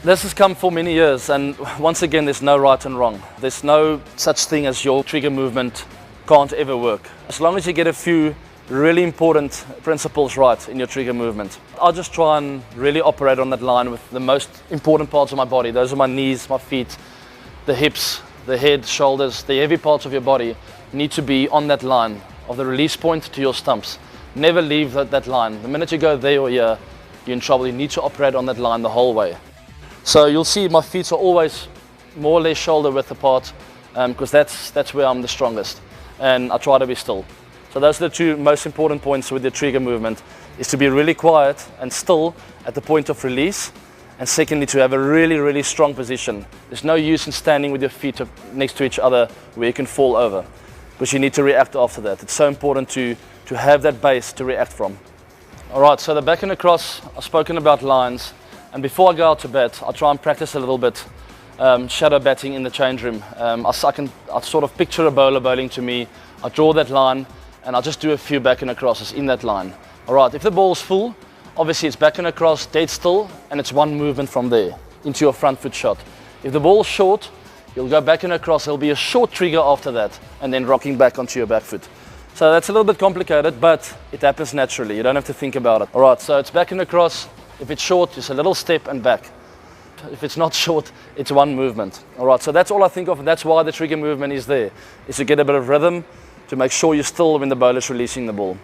This has come for many years, and once again, there's no right and wrong. There's no such thing as your trigger movement can't ever work. As long as you get a few really important principles right in your trigger movement. I'll just try and really operate on that line with the most important parts of my body. Those are my knees, my feet, the hips, the head, shoulders, the heavy parts of your body need to be on that line of the release point to your stumps. Never leave that line. The minute you go there or here, you're in trouble. You need to operate on that line the whole way. So you'll see my feet are always more or less shoulder width apart because that's where I'm the strongest, and I try to be still. So those are the two most important points with the trigger movement, is to be really quiet and still at the point of release, and secondly to have a really strong position. There's no use in standing with your feet next to each other where you can fall over, because you need to react after that. It's so important to have that base to react from. Alright, so the back and across, I've spoken about lines, and before I go out to bat, I'll try and practice a little bit shadow batting in the change room. I sort of picture a bowler bowling to me, I draw that line, and I'll just do a few back and acrosses in that line. Alright, if the ball's full, obviously it's back and across, dead still, and it's one movement from there into your front foot shot. If the ball's short, you'll go back and across, there'll be a short trigger after that, and then rocking back onto your back foot. So that's a little bit complicated, but it happens naturally, you don't have to think about it. Alright, so it's back and across. If it's short, just a little step and back. If it's not short, it's one movement. Alright, so that's all I think of, and that's why the trigger movement is there, is to get a bit of rhythm, to make sure you're still when the bowler's releasing the ball.